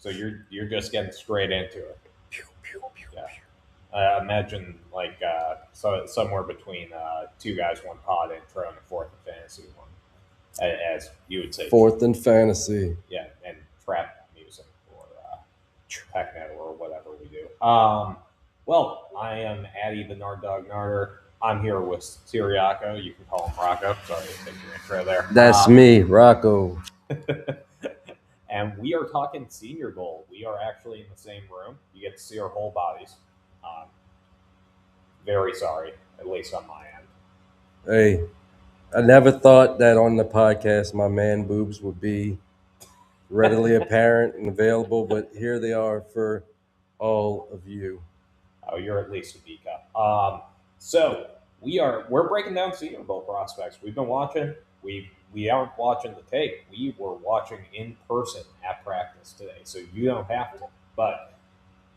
So you're just getting straight into it. Pew, pew, pew, Yeah. pew. Imagine like somewhere between two guys, one pod intro and a fourth and fantasy one, as you would say. Fourth in fantasy. Yeah, and trap music or techno or whatever we do. Well, I am Addy the Nard Dog Narder. I'm here with Siriaco. You can call him Rocco. Sorry to take your intro there. That's me, Rocco. And we are talking Senior Bowl. We are actually in the same room. You get to see our whole bodies. Um, very sorry, at least on my end. Hey, I never thought that on the podcast my man boobs would be readily apparent and available, but here they are for all of you. Oh, you're at least a Vika. So we're breaking down Senior Bowl prospects. We've been watching. We aren't watching the tape. We were watching in person at practice today, so you don't have to. But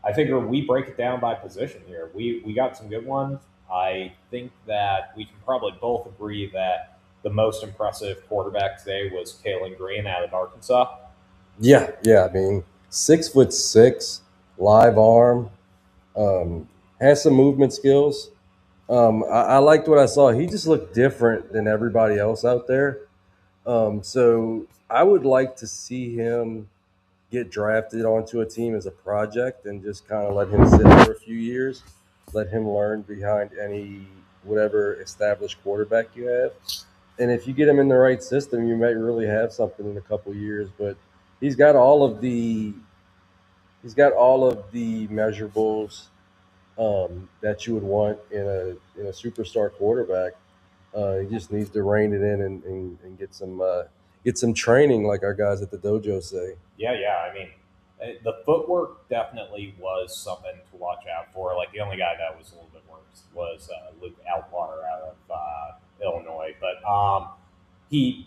I figure we break it down by position here. We got some good ones. I think that we can probably both agree that the most impressive quarterback today was Kalen Green out of Arkansas. Yeah. I mean, 6'6", live arm, has some movement skills. I liked what I saw. He just looked different than everybody else out there. So I would like to see him get drafted onto a team as a project and just kind of let him sit for a few years, let him learn behind any whatever established quarterback you have. And if you get him in the right system, you might really have something in a couple years. But he's got all of the measurables that you would want in a superstar quarterback. He just needs to rein it in and get some training, like our guys at the dojo say. Yeah. I mean, the footwork definitely was something to watch out for. Like the only guy that was a little bit worse was Luke Outwater out of Illinois, but he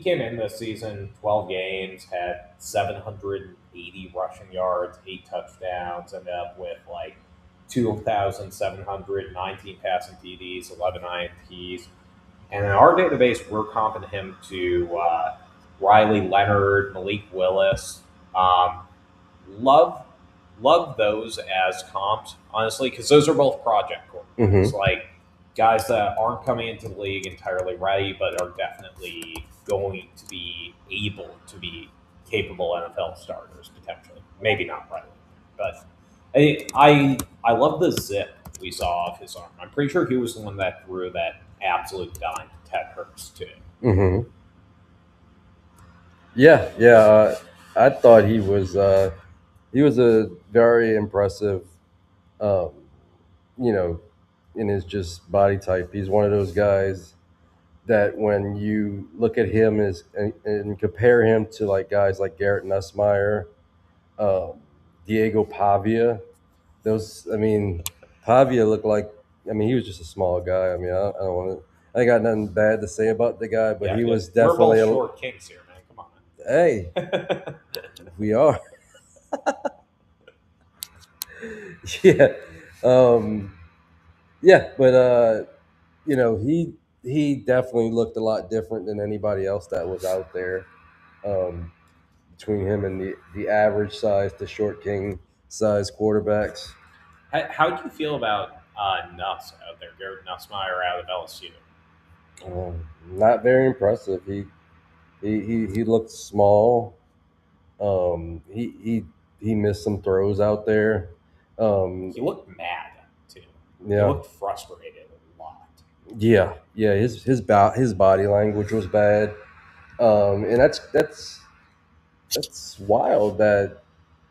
came in this season, 12 games, had 780 rushing yards, 8 touchdowns, ended up with like 2,719 passing TDs, 11 INTs. And in our database, we're comping him to Riley Leonard, Malik Willis. Um, love love those as comps, honestly, because those are both project quarterbacks. Mm-hmm. Like guys that aren't coming into the league entirely ready, but are definitely going to be able to be capable NFL starters potentially. Maybe not right away, but I love the zip we saw off his arm. I'm pretty sure he was the one that threw that absolute dime to Ted Hurst too. Mm-hmm. Yeah. I thought he was a very impressive, um, you know, in his just body type. He's one of those guys that when you look at him and compare him to like guys like Garrett Nussmeier, um, Diego Pavia, Pavia looked like, he was just a small guy. I don't want to, I got nothing bad to say about the guy, but he Yeah, was we're both definitely short kings here, man. Come hey, on. we are. Yeah. Um, yeah, but he definitely looked a lot different than anybody else that was out there. Um, Between him and the average size to short king size quarterbacks. How do you feel about Nuss out there, Garrett Nussmeyer out of LSU? Not very impressive. He looked small. He missed some throws out there. Um, He looked mad too. He yeah, looked frustrated a lot. yeah. His body language was bad. And that's wild that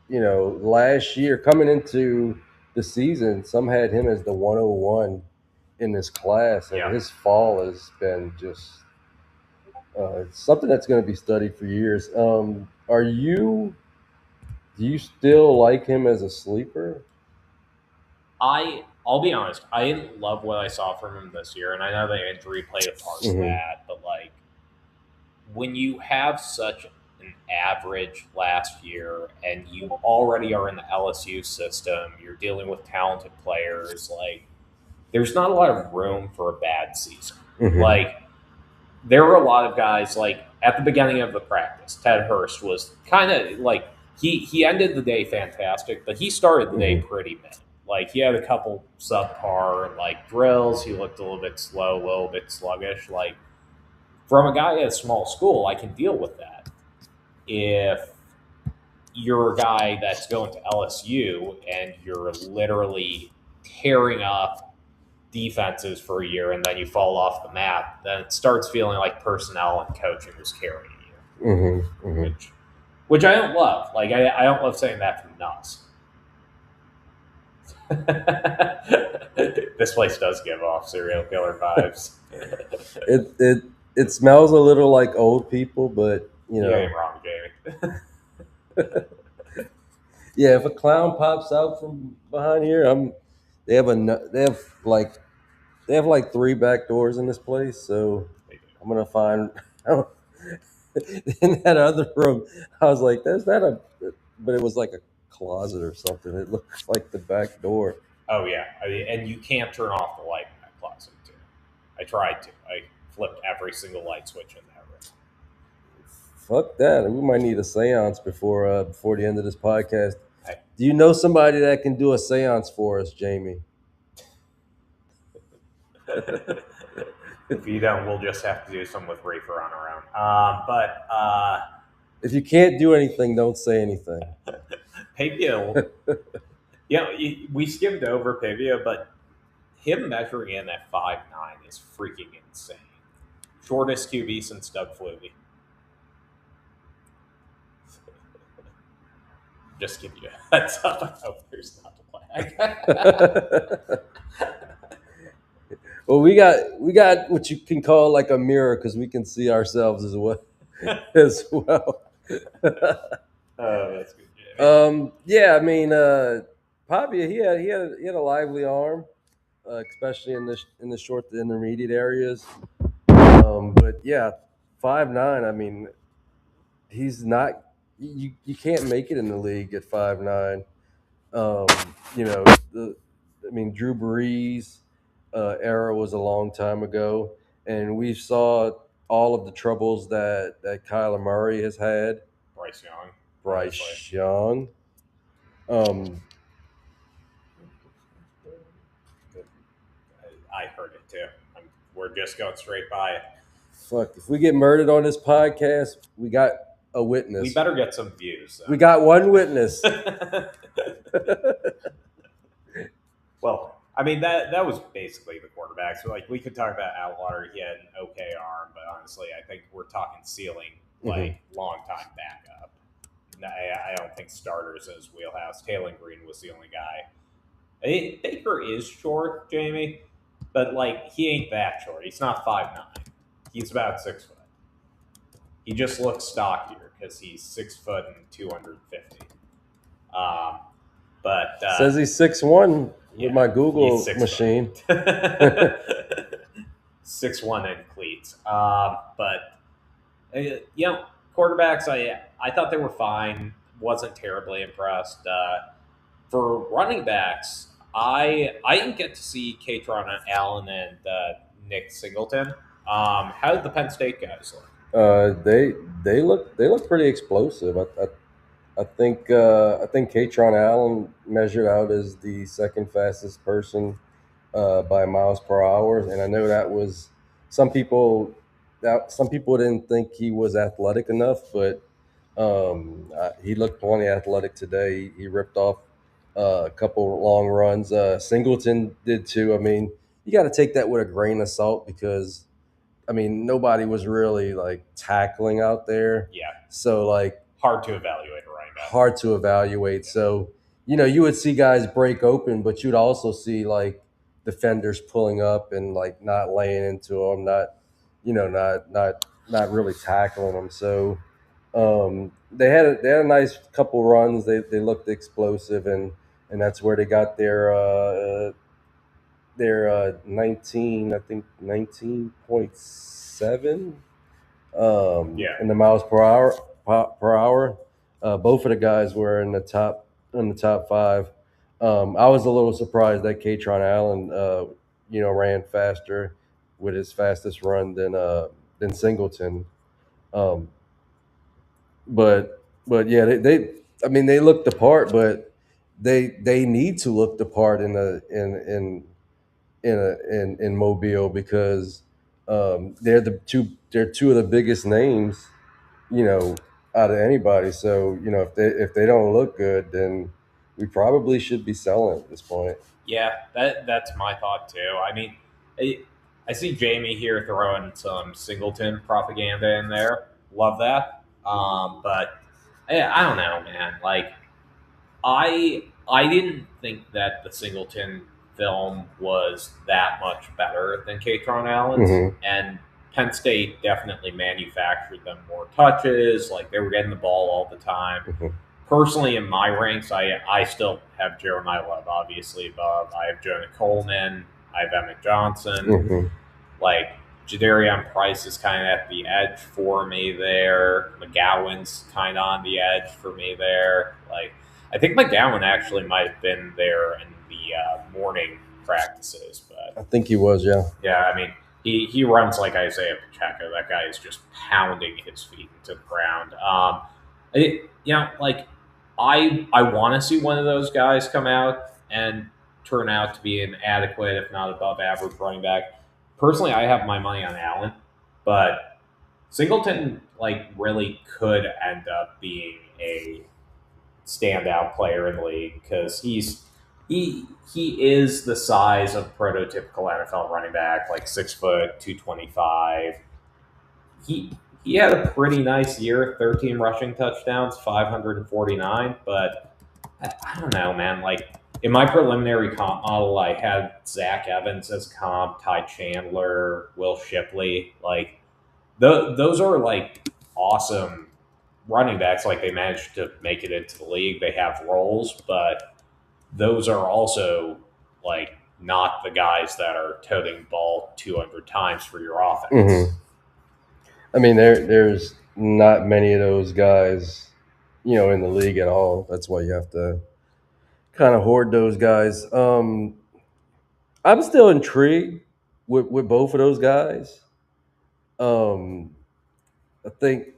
last year coming into the season, some had him as the 101 in this class, and Yeah. his fall has been just something that's going to be studied for years. Do you still like him as a sleeper? I'll be honest, I didn't love what I saw from him this year, and I know the injury played a part in Hmm. that, but like when you have such an average last year and you already are in the LSU system, you're dealing with talented players, like there's not a lot of room for a bad season. Hmm. Like there were a lot of guys like at the beginning of the practice, Ted Hurst was kind of like he ended the day fantastic, but he started the day pretty mid. Like he had a couple subpar like drills. He looked a little bit slow, a little bit sluggish. Like from a guy at a small school, I can deal with that. If you're a guy that's going to LSU and you're literally tearing up defenses for a year and then you fall off the map, then it starts feeling like personnel and coaching is carrying you, which I don't love. Like I don't love saying that from Nuss. This place does give off serial killer vibes. It smells a little like old people, but you know. You ain't wrong, Jamie. Yeah, if a clown pops out from behind here, they have like 3 back doors in this place, so I'm gonna find in that other room. I was like, "There's that but it was like a closet or something. It looked like the back door." Oh yeah, and you can't turn off the light in that closet too. I tried to. I flipped every single light switch in that room. Fuck that. We might need a seance before the end of this podcast. Do you know somebody that can do a seance for us, Jamie? If you don't, we'll just have to do some with Reefer on our own. But if you can't do anything, don't say anything. Pavia, we skimmed over Pavia, but him measuring in at 5'9" is freaking insane. Shortest QB since Doug Flutie. Just give you a heads up. I hope there's not a flag. Well, we got what you can call like a mirror because we can see ourselves as well. Oh, that's good. Jamie. Yeah, I mean, Pavia, he had a lively arm, especially in the short to intermediate areas. But yeah, 5'9". I mean, he's not. You can't make it in the league at 5'9". You know, Drew Brees era was a long time ago, and we saw all of the troubles that Kyler Murray has had. Bryce Young. I heard it too. We're just going straight by it. Fuck, if we get murdered on this podcast, we got a witness. We better get some views. Though. We got one witness. Well, I mean that was basically the quarterback. So like we could talk about Atwater. He had an okay arm, but honestly, I think we're talking ceiling like long time backup. I don't think starters is wheelhouse. Taylor Green was the only guy. Baker is short, Jamie, but like he ain't that short. He's not 5'9". He's about 6 foot. He just looks stockier because he's 6 foot and 250. But says he's 6'1" with my Google machine. 6'1" in cleats. But quarterbacks, I thought they were fine. Wasn't terribly impressed. For running backs, I didn't get to see Katron Allen and Nick Singleton. How did the Penn State guys look? They look pretty explosive. I think Katron Allen measured out as the second fastest person by miles per hour, and I know that was some people didn't think he was athletic enough, but he looked plenty athletic today. He ripped off a couple long runs. Singleton did too. I mean, you got to take that with a grain of salt because, I mean, nobody was really like tackling out there. Yeah. So like hard to evaluate right now. Hard to evaluate. Yeah. So you would see guys break open, but you'd also see like defenders pulling up and like not laying into them, not really tackling them. So they had a nice couple runs. They looked explosive, and that's where they got their 19.7 in the miles per hour. Both of the guys were in the top 5. I was a little surprised that Katron Allen ran faster with his fastest run than Singleton. But yeah, I mean, they look the part, but they need to look the part in Mobile because they're two of the biggest names, you know, out of anybody. So if they don't look good, then we probably should be selling at this point. Yeah, that's my thought too. I mean, I, I see Jamie here throwing some Singleton propaganda in there. Love that. But I don't know, man. Like I didn't think that the Singleton film was that much better than Katron Allen's, Hmm. and Penn State definitely manufactured them more touches. Like they were getting the ball all the time. Hmm. Personally, in my ranks, I still have Jeremiah Love obviously above. I have Jonah Coleman. I have Emmett Johnson. Hmm. Like Jadarian Price is kind of at the edge for me there. McGowan's kind of on the edge for me there. Like I think McGowan actually might have been there in the morning practices, but I think he was, yeah. yeah, I mean he runs like Isaiah Pacheco. That guy is just pounding his feet into the ground. Like I want to see one of those guys come out and turn out to be an adequate, if not above average, running back. Personally, I have my money on Allen, but Singleton like really could end up being a standout player in the league because he is the size of prototypical NFL running back, like 6 foot, 225. He he had a pretty nice year, 13 rushing touchdowns, 549. But I don't know, man. Like in my preliminary comp model, I had Zach Evans as comp, Ty Chandler, Will Shipley. Like those are like awesome running backs. Like they managed to make it into the league. They have roles, but those are also like not the guys that are toting ball 200 times for your offense. Hmm. I mean, there's not many of those guys, in the league at all. That's why you have to kind of hoard those guys. I'm still intrigued with both of those guys. Um, I think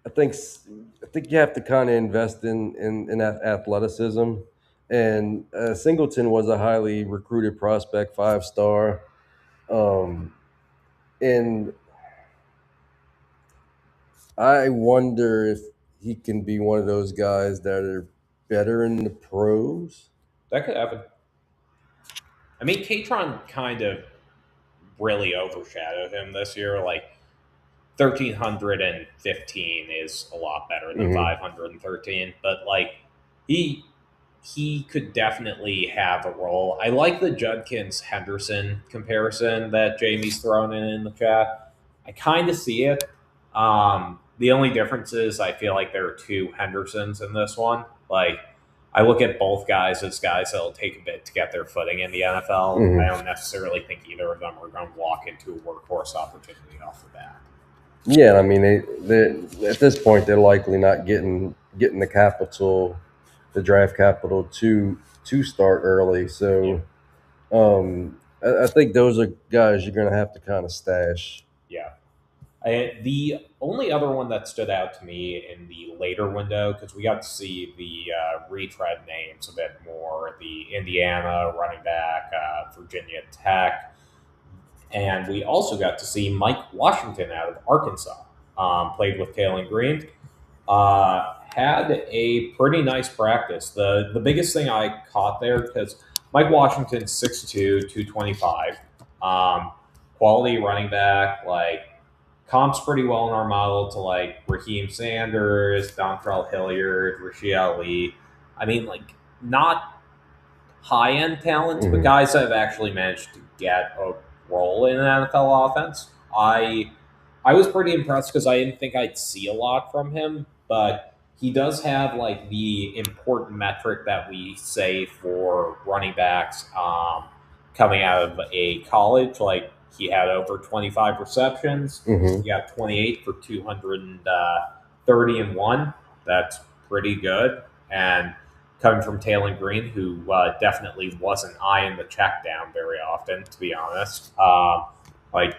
I think I think you have to kind of invest in athleticism. And Singleton was a highly recruited prospect, 5 star. Um, and I wonder if he can be one of those guys that are better in the pros. That could happen. I mean, Katron kind of really overshadowed him this year. Like 1,315 is a lot better than Hmm. 513, but like he he could definitely have a role. I like the Judkins Henderson comparison that Jamie's thrown in the chat. I kind of see it. The only difference is I feel like there are two Hendersons in this one. Like I look at both guys as guys that'll take a bit to get their footing in the NFL. I Hmm. don't necessarily think either of them are going to walk into a workhorse opportunity off the bat. Yeah, I mean, they at this point they're likely not getting the draft capital to start early. Yeah. So I think those are guys you're going to have to kind of stash. Yeah. The only other one that stood out to me in the later window, because we got to see the retread names a bit more, the Indiana running back, Virginia Tech, and we also got to see Mike Washington out of Arkansas. Played with Kalen Green. Had a pretty nice practice. The biggest thing I caught there, because Mike Washington's 6'2", 225, quality running back, like comps pretty well in our model to like Raheem Sanders, Dontrell Hilliard, Rashid Ali. I mean, like not high end talent, but Hmm. guys that have actually managed to get a role in an NFL offense. I was pretty impressed because I didn't think I'd see a lot from him, but he does have like the important metric that we say for running backs coming out of a college. Like he had over 25 receptions. Hmm. He got 28 for 230 and one. That's pretty good. And coming from Taylor Green, who definitely wasn't eyeing the check down very often, to be honest. Like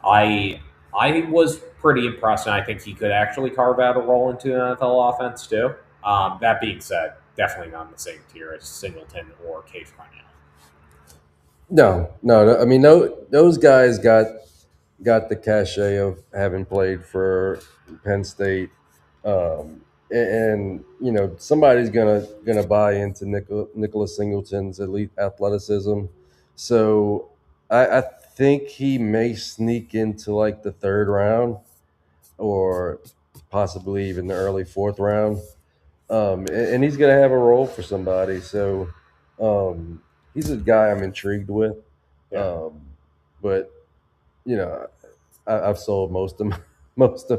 I I was pretty impressed, and I think he could actually carve out a role into an NFL offense too. That being said, definitely not in the same tier as Singleton or Case Cornell. No. I mean, those guys got the cachet of having played for Penn State, and somebody's gonna buy into Nicholas Singleton's elite athleticism. So I think he may sneak into like the third round, or possibly even the early fourth round. And he's going to have a role for somebody. So um, he's a guy I'm intrigued with. Yeah. But I've sold most of my, most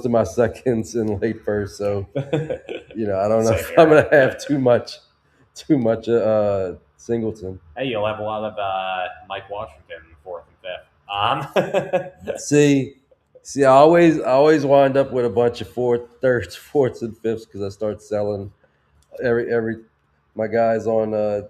of my seconds in late first. So I don't know Same if here. I'm going to have too much Singleton. Hey, you'll have a lot of Mike Washington in the fourth and fifth. See, I always wind up with a bunch of thirds, fourths, and fifths because I start selling every my guys on the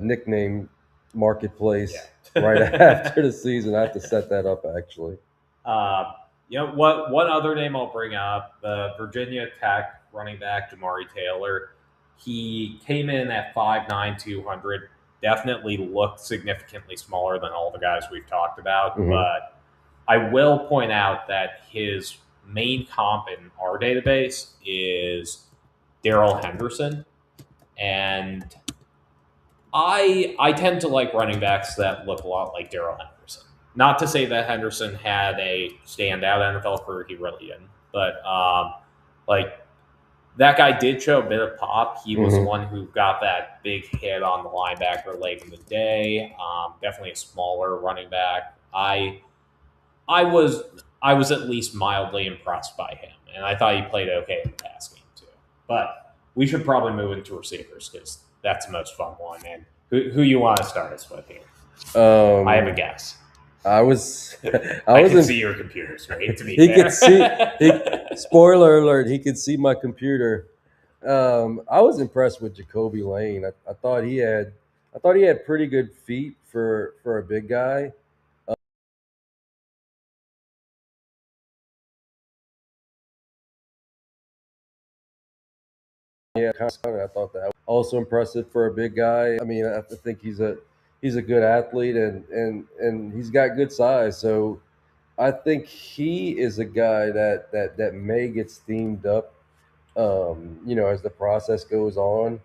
nickname marketplace Yeah. right after the season. I have to set that up actually. What other name I'll bring up? The Virginia Tech running back Jamari Taylor. He came in at 5'9", 200. Definitely looked significantly smaller than all the guys we've talked about, Mhm. but I will point out that his main comp in our database is Daryl Henderson, and I tend to like running backs that look a lot like Daryl Henderson. Not to say that Henderson had a standout NFL career, he really didn't, but like that guy did show a bit of pop. He was the one who got that big hit on the linebacker late in the day. Definitely a smaller running back. I was at least mildly impressed by him, and I thought he played okay in the pass game too. But we should probably move into receivers because that's the most fun one. And who you want to start us with here? I have a guess. I was I can see your computer screen. To be He fair. could see. Spoiler alert! He could see my computer. I was impressed with Jacoby Lane. I thought he had pretty good feet for a big guy. Yeah, I thought that was also impressive for a big guy. I mean, I think he's a good athlete and he's got good size. So I think he is a guy that may get steamed up, as the process goes on.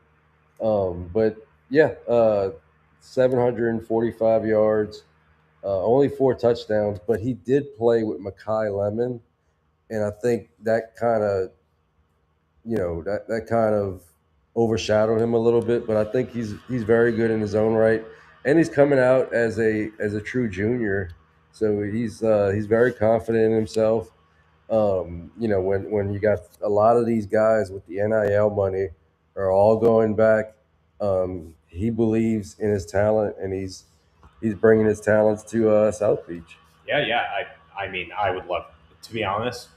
But yeah, 745 yards, only 4 touchdowns, but he did play with Makai Lemon, and I think that kind of that kind of overshadowed him a little bit. But I think he's very good in his own right, and he's coming out as a true junior, so he's very confident in himself. When you got a lot of these guys with the NIL money are all going back, he believes in his talent, and he's bringing his talents to South Beach. Yeah. I mean, I would love, to be honest,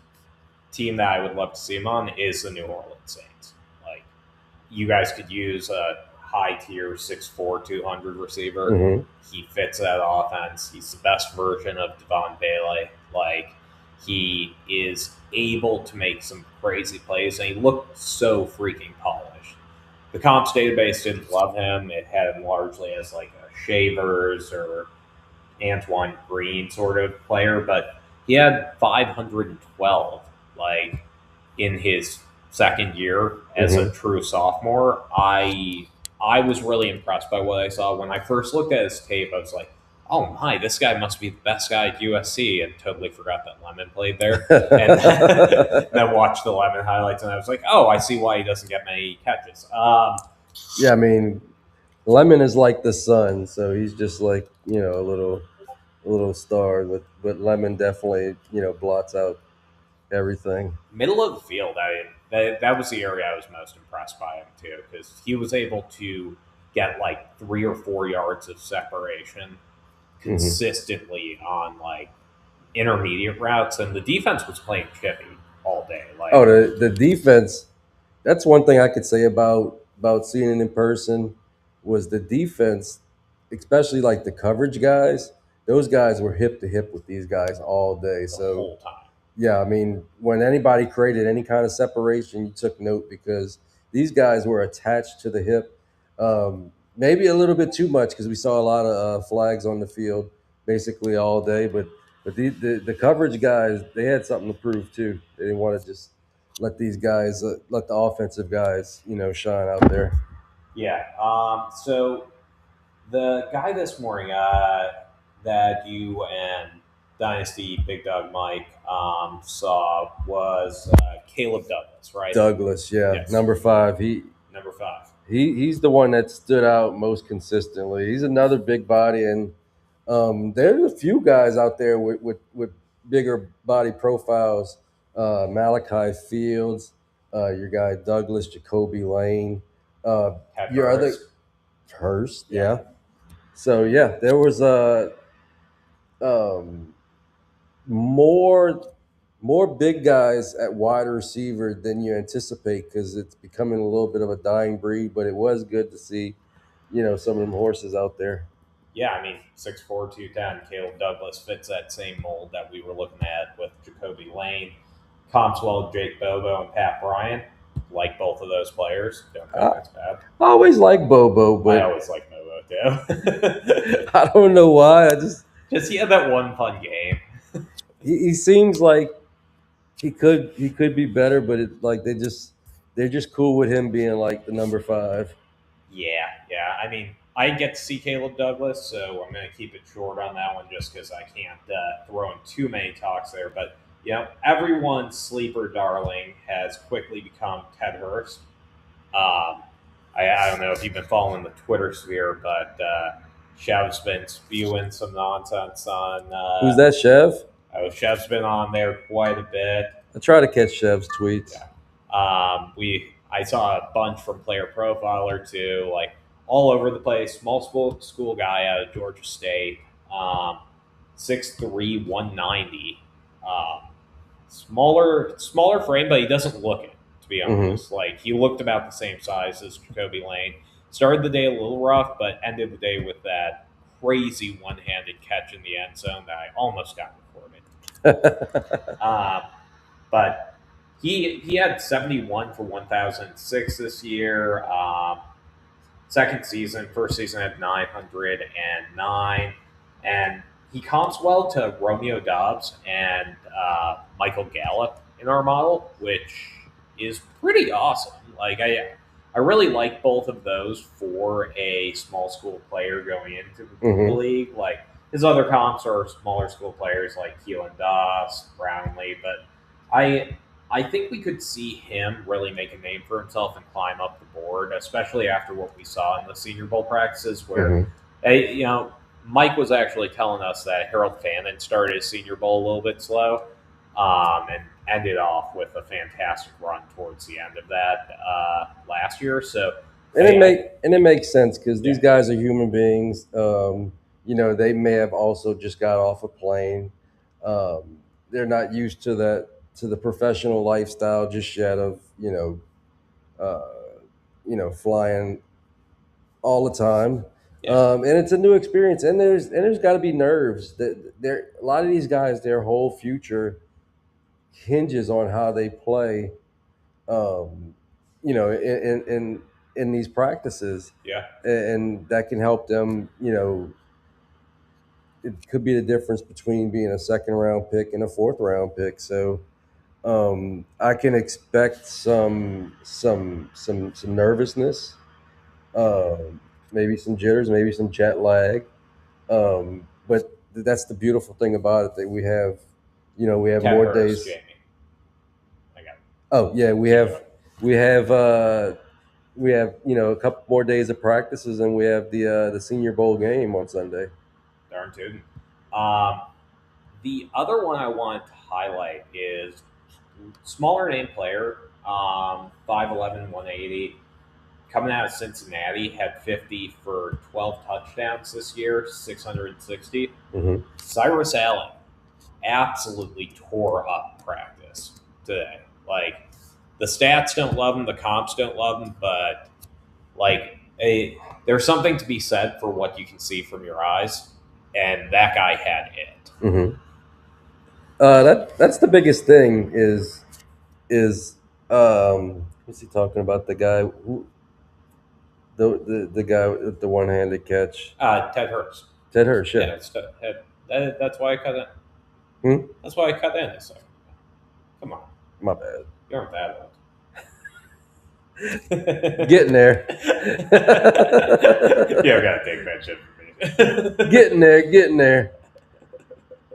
team that I would love to see him on is the New Orleans Saints. Like, you guys could use a high tier 6'4", 200 receiver. Mhm. He fits that offense. He's the best version of Devon Bailey. Like, he is able to make some crazy plays, and he looked so freaking polished. The comps database didn't love him. It had him largely as like a Shavers or Antoine Green sort of player, but he had 512 like in his second year as a true sophomore. I was really impressed by what I saw when I first looked at his tape. I was like, "Oh my, this guy must be the best guy at USC," and totally forgot that Lemon played there. And then watched the Lemon highlights, and I was like, "Oh, I see why he doesn't get many catches." Yeah, I mean, Lemon is like the sun, so he's just like a little star. But Lemon definitely blots out everything. Middle of the field, that was the area I was most impressed by him too, because he was able to get like 3 or 4 yards of separation consistently on like intermediate routes, and the defense was playing chippy all day. Like, The defense. That's one thing I could say about seeing it in person was the defense, especially like the coverage guys. Those guys were hip to hip with these guys all day. the So whole time. yeah, I mean, when anybody created any kind of separation, you took note because these guys were attached to the hip. Maybe a little bit too much because we saw a lot of flags on the field basically all day. But the coverage guys, they had something to prove too. They didn't want to just let these guys, let the offensive guys, shine out there. Yeah. So the guy this morning that you and Dynasty Big Dog Mike saw was Caleb Douglas, right? Douglas, yeah, Yes. number 5. He Number 5. he's the one that stood out most consistently. He's another big body, and there's a few guys out there with bigger body profiles. Malachi Fields, your guy Douglas, Jacoby Lane, Had your other Hurst. Hurst, yeah. So yeah, there was um, more big guys at wide receiver than you anticipate because it's becoming a little bit of a dying breed. But it was good to see, some of them horses out there. Yeah, I mean, 6'4", 210, Caleb Douglas fits that same mold that we were looking at with Jacoby Lane. Comps well, Jake Bobo, and Pat Bryant. Like both of those players. Don't think that's bad. I always like Bobo, I but always like Bobo, too. I don't know why. I just He had that one fun game. he seems like he could be better, but it's like they're just cool with him being like the number 5. Yeah. I mean, I get to see Caleb Douglas, so I'm going to keep it short on that one just because I can't throw in too many talks there. But, everyone's sleeper darling has quickly become Ted Hurst. I don't know if you've been following the Twitter sphere, but Chev's been spewing some nonsense on. Who's that, Chev? Chev's been on there quite a bit. I try to catch Chev's tweets. Yeah. I saw a bunch from Player Profiler too, like all over the place. Small school guy out of Georgia State, 6'3", 190. Smaller frame, but he doesn't look it. To be honest, Like he looked about the same size as Jacoby Lane. Started the day a little rough, but ended the day with that crazy one-handed catch in the end zone that I almost got recorded. But he had 71 for 1,006 this year. Second season, first season had 909, and he comps well to Romeo Dobbs and Michael Gallup in our model, which is pretty awesome. Like I really like both of those for a small school player going into the league. Like his other comps are smaller school players like Keelan Doss, Brownlee, but I think we could see him really make a name for himself and climb up the board, especially after what we saw in the Senior Bowl practices, where Mike was actually telling us that Harold Fannin started his Senior Bowl a little bit slow, and ended off with a fantastic run towards the end of that last year. So, it makes sense because these guys are human beings. They may have also just got off a plane. They're not used to the professional lifestyle just yet of flying all the time. And it's a new experience, and there's got to be nerves. That a lot of these guys, their whole future hinges on how they play. In these practices, and that can help them. It could be the difference between being a second round pick and a fourth round pick. So I can expect some nervousness, maybe some jitters, maybe some jet lag. But that's the beautiful thing about it, that we have Ted more Hurst, days. Jamie. I got it. Oh yeah, we have a couple more days of practices, and we have the Senior Bowl game on Sunday. Darn tootin'. The other one I wanted to highlight is smaller name player, 5'11", 180, coming out of Cincinnati, had 50 for 12 touchdowns this year, 660. Cyrus Allen absolutely tore up practice today. Like, the stats don't love him, the comps don't love him, but there's something to be said for what you can see from your eyes, and that guy had it. That's the biggest thing is what's he talking about? The guy who the guy with the one handed catch. Ted Hurst. Ted Hirsch, Yeah, yeah. that's why I cut in. Hmm? That's why I cut in a second. Come on, My bad. you're a bad one. Getting there. You gotta take that shit from me. Getting there.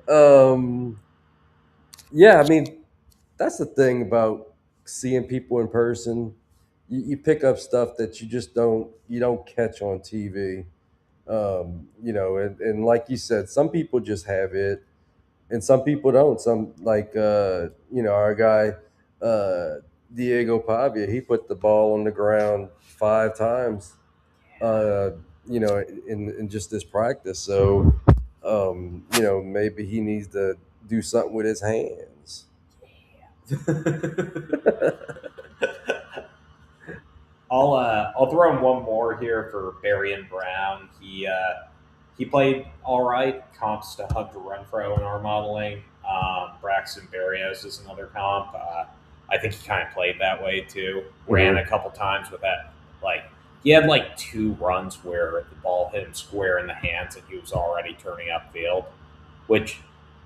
Um yeah, I mean, that's the thing about seeing people in person. You pick up stuff that you don't catch on TV. And like you said, some people just have it, and some people don't. Some like our guy Diego Pavia. He put the ball on the ground 5 times. Uh, in just this practice. So maybe he needs to do something with his hands. I'll throw in one more here for Barry Brown. He played all right. Comps to Hunter Renfro in our modeling. Braxton Berrios is another comp. I think he kind of played that way too. Ran a couple times with that. Like he had like 2 runs where the ball hit him square in the hands and he was already turning upfield, which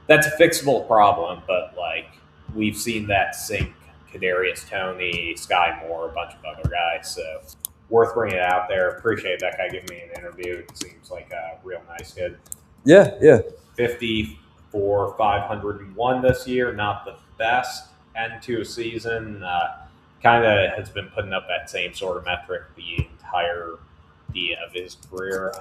that's a fixable problem. But like we've seen that sink Kadarius Toney, Sky Moore, a bunch of other guys. So worth bringing it out there. Appreciate that guy giving me an interview. It seems like a real nice kid. Yeah. 50 for 501 this year. Not the best end to a season. Kind of has been putting up that same sort of metric the entirety of his career.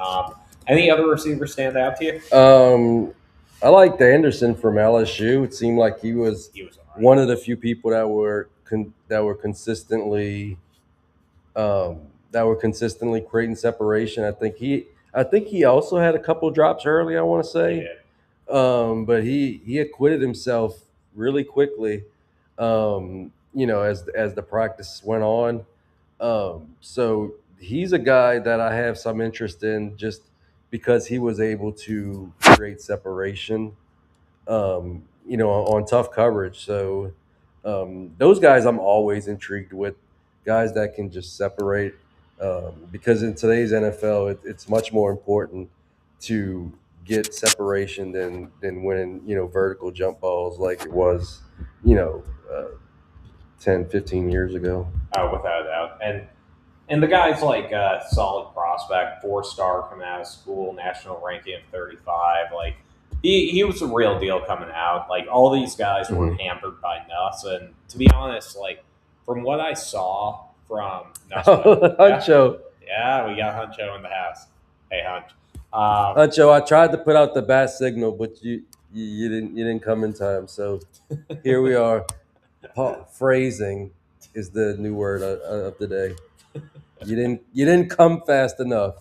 Any other receivers stand out to you? I liked Anderson from LSU. It seemed like he was He was all right. one of the few people that were consistently creating separation. I think he also had a couple drops early, I want to He say. did. But he acquitted himself really quickly. As the practice went on. So he's a guy that I have some interest in just because he was able to create separation, on tough coverage. So those guys I'm always intrigued with, guys that can just separate. Because in today's NFL, it's much more important to get separation than winning, vertical jump balls like it was, you know, uh, 10, 15 years ago. Oh, without a doubt. And the guy's like a solid prospect, 4-star coming out of school, national ranking of 35. Like he was a real deal coming out. Like all these guys were hampered by Nuss, and to be honest, like from what I saw from Nuss, Huncho. yeah, we got Huncho in the house. Hey Hunch. Huncho, I tried to put out the bat signal, but you didn't come in time. So here we are. Phrasing is the new word of the day. You didn't come fast enough.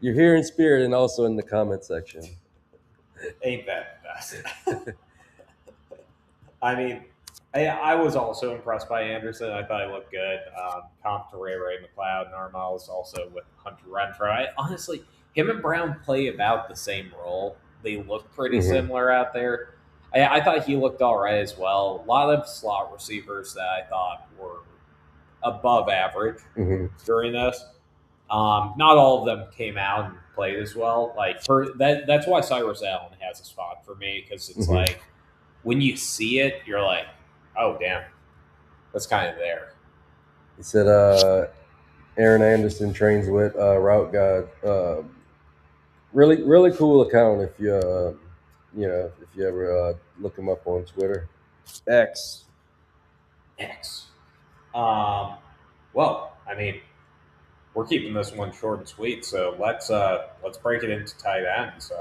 You're here in spirit and also in the comment section. Ain't that best? I mean, I was also impressed by Anderson. I thought he looked good. Comp to Ray McLeod and Armals also with Hunter Renfro. Honestly, him and Brown play about the same role. They look pretty similar out there. I thought he looked all right as well. A lot of slot receivers that I thought were above average during this. Not all of them came out and played as well. Like for that's why Cyrus Allen has a spot for me because it's like when you see it, you're like, oh damn, that's kind of there. He said, Aaron Anderson trains with Route God. Really cool account if you ever look him up on Twitter. X. Well, I mean, we're keeping this one short and sweet, so let's break it into tight ends.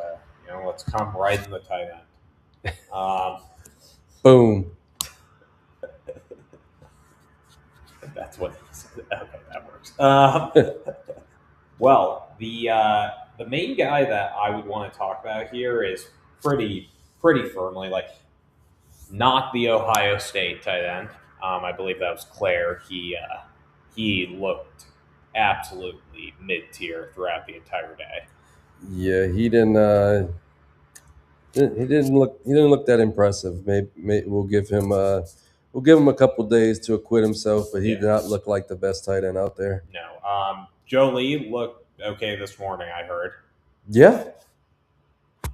Let's come right in the tight end. Boom. That's what he said. Okay, that works. Well, the main guy that I would want to talk about here is pretty firmly like not the Ohio State tight end. I believe that was Claire. He looked absolutely mid tier throughout the entire day. Yeah, he didn't. He didn't look. He didn't look that impressive. Maybe we'll give him a couple days to acquit himself, but he Yeah. did not look like the best tight end out there. No. Jolie looked okay this morning, I heard. Yeah,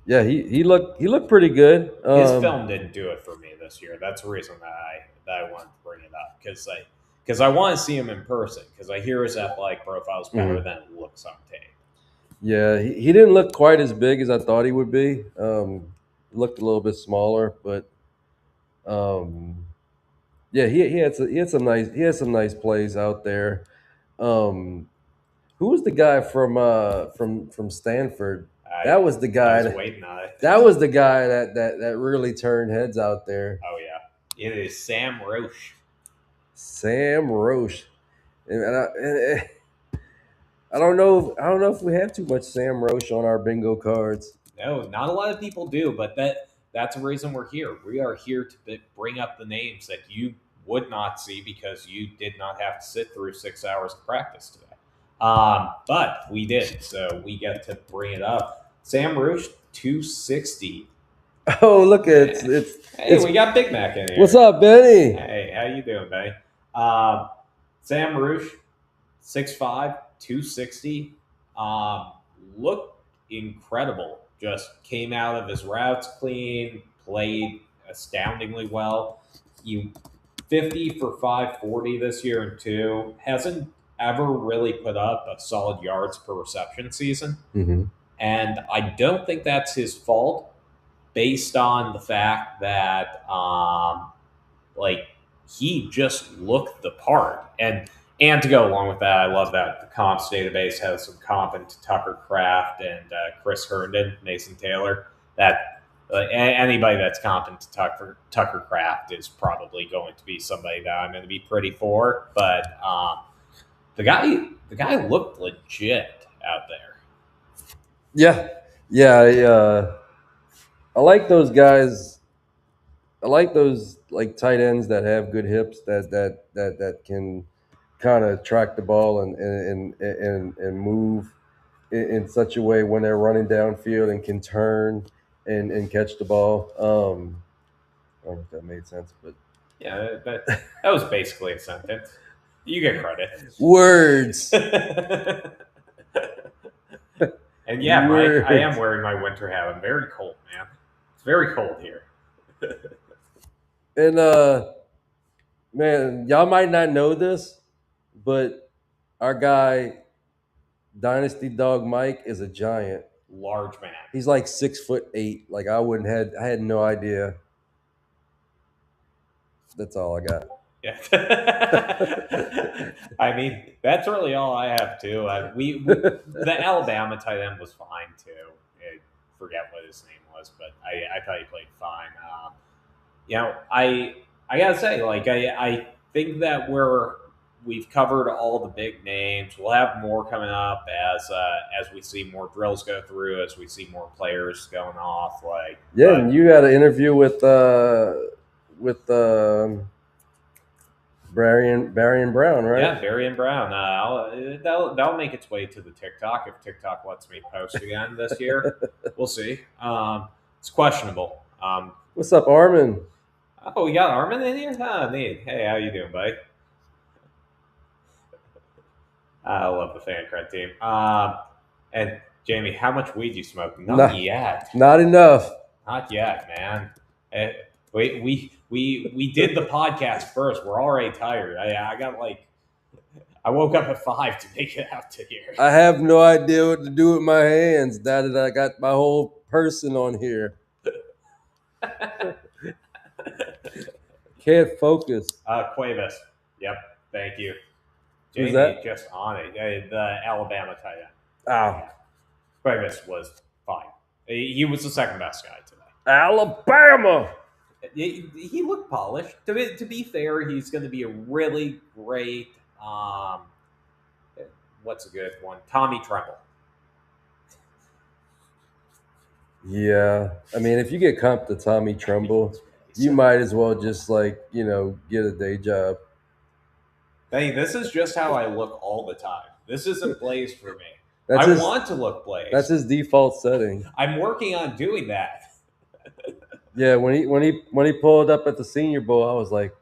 yeah. He looked pretty good. His film didn't do it for me this year. That's the reason that I wanted to bring it up because I want to see him in person because I hear his athletic profile is better Mhm. than it looks on tape. Yeah, he didn't look quite as big as I thought he would be. He looked a little bit smaller, but um, yeah, he had some nice plays out there. Um, who was the guy from Stanford? I That was the I guy. was waiting on it. That was the guy that really turned heads out there. Oh yeah, it is Sam Roche. Sam Roche. And I don't know. I don't know if we have too much Sam Roche on our bingo cards. No, not a lot of people do, but that's the reason we're here. We are here to bring up the names that you would not see because you did not have to sit through 6 hours of practice today. But we did, so we get to bring it up. Sam Roche, 260. Oh, look at Hey, it's we got Big Mac in here. what's up, Benny? Hey, how you doing, buddy? Sam Roosh, 6'5", 260. Looked incredible. Just came out of his routes clean, played astoundingly well. You 50 for 540 this year and two. Hasn't ever really put up a solid yards per reception season. Mm-hmm. And I don't think that's his fault based on the fact that like he just looked the part. And to go along with that, I love that the comps database has some comp into Tucker Kraft and Chris Herndon, Mason Taylor. That anybody that's comp into Tucker Kraft is probably going to be somebody that I'm going to be pretty for. But the guy looked legit out there. Yeah, yeah. I like those guys. I like those like tight ends that have good hips that can kind of track the ball and move in such a way when they're running downfield and can turn and catch the ball. I don't know if that made sense, but Yeah, that was basically a sentence. You get credit. words. And yeah, Mike, I am Words. wearing my winter hat. I'm very cold, man. It's very cold here. And man, y'all might not know this, but our guy Dynasty Dog Mike is a giant. Large man. He's like 6'8". Like I had no idea. That's all I got. Yeah. I mean, that's really all I have too. The Alabama tight end was fine too. I forget what his name was, but I thought he played fine. I gotta say, like I think that we've covered all the big names. We'll have more coming up as we see more drills go through, as we see more players going off. Like Yeah, and you had an interview with Barry and Brown, right? Yeah, Barry and Brown. That'll make its way to the TikTok if TikTok lets me post again this year. We'll see. It's questionable. What's up, Armin? Oh, we got Armin in here. Ah, neat. Hey, how you doing, buddy? I love the fan cred team. And Jamie, how much weed you smoke? Not yet. Not enough. Not yet, man. We did the podcast first. We're already tired. I got like I woke up at 5 to make it out to here. I have no idea what to do with my hands. Now that I got my whole person on here, can't focus. Cuevas. Yep. Thank you. Who's Jamie that? just on it. The Alabama tight end. Ah, Cuevas was fine. He was the second best guy today. Alabama. He looked polished. To be fair, he's going to be a really great. What's a good one? Tommy Tremble. Yeah, I mean, if you get comped to Tommy Trumbull, you might as well just get a day job. Hey, this is just how I look all the time. This isn't plays for me. That's I his. want to look Blaze. That's his default setting. I'm working on doing that. Yeah, when he pulled up at the Senior Bowl, I was like,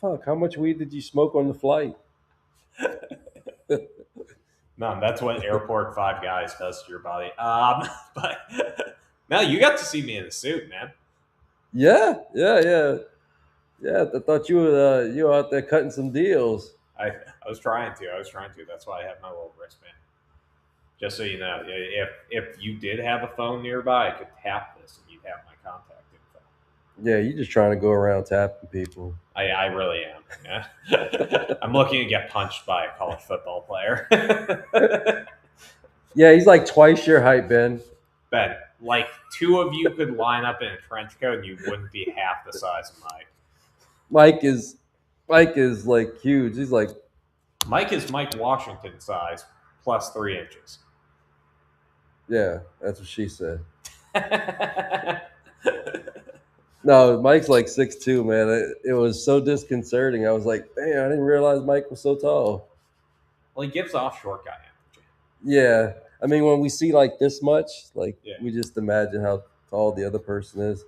"Fuck! How much weed did you smoke on the flight?" No, that's what Airport Five Guys does to your body. But no, you got to see me in a suit, man. Yeah, yeah, yeah, yeah. I thought you were out there cutting some deals. I was trying to. That's why I have my little wristband. Just so you know, if you did have a phone nearby, I could tap this and you'd have my contact info. Yeah, you just trying to go around tapping people. I really am. Yeah. I'm looking to get punched by a college football player. Yeah, he's like twice your height, Ben. Ben, like two of you could line up in a trench coat and you wouldn't be half the size of Mike. Mike is like huge. He's like Mike is Mike Washington size plus 3 inches. yeah, that's what she said. No, Mike's like 6'2", man. It was so disconcerting. I was like, damn, I didn't realize Mike was so tall. Well, he gives off short guy energy. Yeah, I mean, when we see like this much, like Yeah. we just imagine how tall the other person is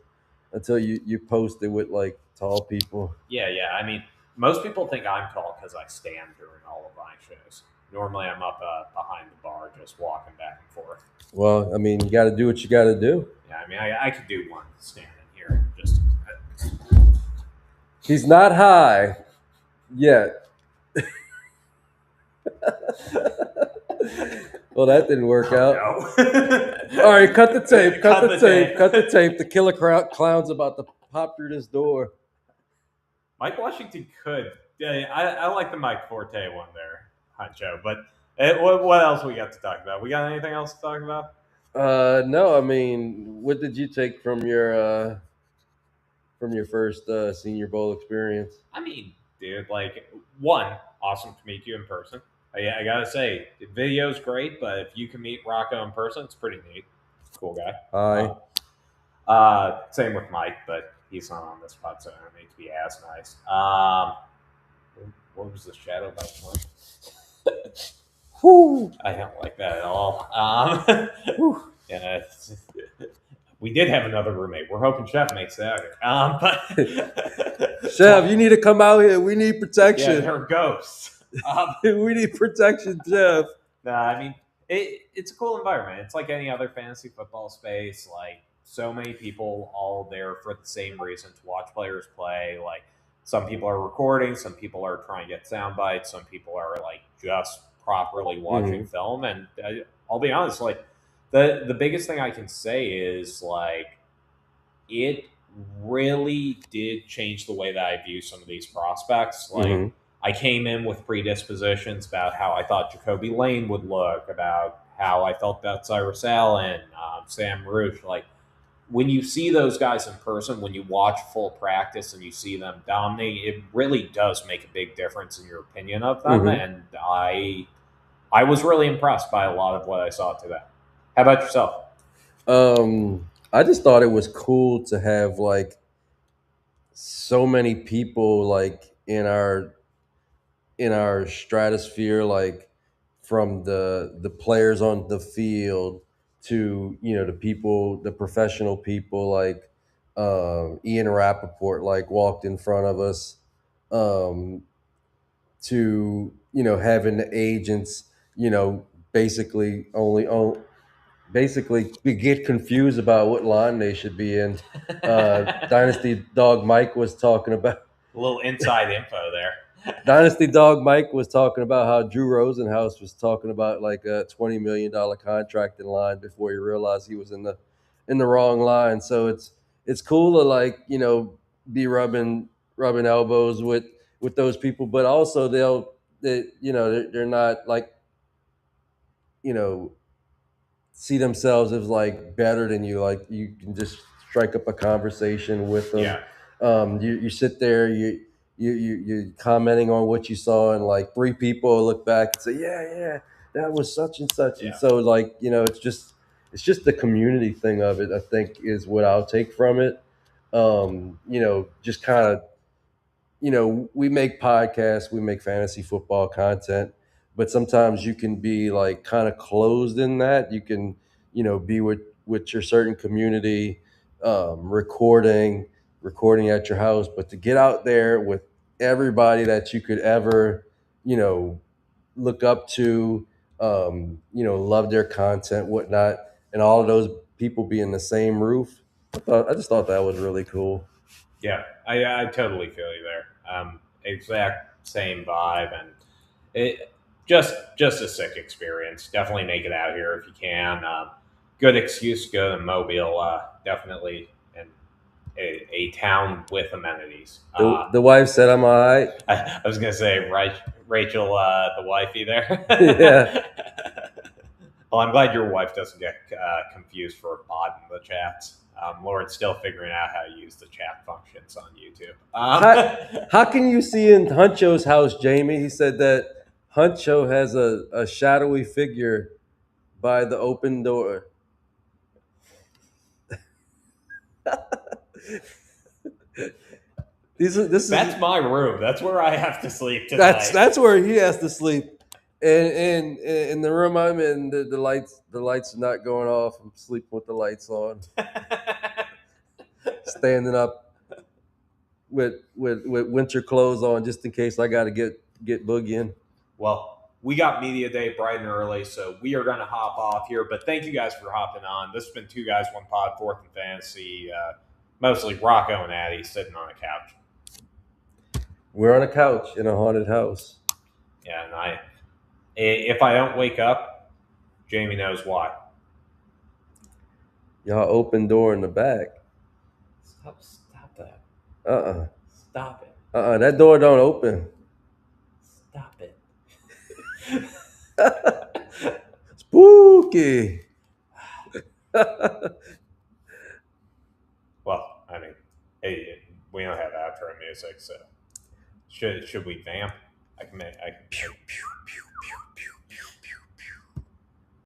until you post it with like tall people. Yeah. I mean, most people think I'm tall because I stand during all of my shows. Normally, I'm up behind the bar just walking back and forth. Well, I mean, you got to do what you got to do. Yeah, I mean, I could do one standing here. Just He's not high yet. Well, that didn't work out. No. All right, cut the tape. Cut the tape. tape. Cut the tape. The killer clown's about to pop through this door. Mike Washington could. Yeah, I like the Mike Forte one there, Huncho. But what else we got to talk about? We got anything else to talk about? No, I mean, what did you take from your first Senior Bowl experience? I mean, dude, like, one, awesome to meet you in person. I gotta say, the video's great, but if you can meet Rocco in person, it's pretty neat. Cool guy. Hi. Same with Mike, but he's not on this pod, so I don't need to be as nice. What was the shadow by one? Whew. I don't like that at all. Yeah, we did have another roommate. We're hoping Chef makes it out here. But Chef, you need to come out here. We need yeah, protection. they're ghosts. We need protection, Chef. No, I mean it's a cool environment. It's like any other fantasy football space. Like so many people all there for the same reason to watch players play. Like some people are recording, some people are trying to get sound bites, some people are like just properly watching film. And I'll be honest, like the biggest thing I can say is like it really did change the way that I view some of these prospects. Like I came in with predispositions about how I thought Jacoby Lane would look, about how I felt about Cyrus Allen, Sam Roosh. Like when you see those guys in person, when you watch full practice and you see them dominate, it really does make a big difference in your opinion of them. And I was really impressed by a lot of what I saw today. How about yourself? I just thought it was cool to have like so many people like in our stratosphere, like from the players on the field to the people, the professional people like Ian Rappaport like walked in front of us, to having the agents basically basically get confused about what line they should be in. Dynasty Dog Mike was talking about a little inside info there. Dynasty Dog Mike was talking about how Drew Rosenhaus was talking about like a $20 million contract in line before he realized he was in the wrong line. So it's cool to like be rubbing elbows with those people, but also they're not like see themselves as like better than you. Like you can just strike up a conversation with them. Yeah. You sit there, you're commenting on what you saw, and like three people look back and say, yeah, that was such and such. Yeah. And so like it's just the community thing of it, I think, is what I'll take from it. Just kind of we make podcasts, we make fantasy football content, but sometimes you can be like kind of closed in that. You can, be with your certain community, recording at your house, but to get out there with everybody that you could ever, you know, look up to, love their content, whatnot, and all of those people be in the same roof. I just thought that was really cool. Yeah, I totally feel you there. Exact same vibe, and it just a sick experience. Definitely make it out here if you can. Good excuse to go to Mobile. Definitely, and a town with amenities. The wife said I'm all right. I was gonna say, right, Rachel, the wifey there. Yeah. Well, I'm glad your wife doesn't get confused for a bot in the chats. Lauren's still figuring out how to use the chat functions on YouTube. How can you see in Huncho's house, Jamie? He said that Huncho has a shadowy figure by the open door. That's my room. That's where I have to sleep tonight. That's where he has to sleep. And in the room I'm in, the lights are not going off. I'm sleeping with the lights on, standing up with winter clothes on just in case I got to get boogieing. Well, we got media day bright and early, so we are going to hop off here. But thank you guys for hopping on. This has been Two Guys One Pod, Fourth and Fantasy. Mostly Rocco and Addy sitting on a couch. We're on a couch in a haunted house. Yeah, and if I don't wake up, Jamie knows why. Y'all open door in the back. Stop that. Stop it. That door don't open. Stop it. Spooky. Well, I mean, hey, we don't have outro music, so should we vamp? I can. Pew, pew, pew.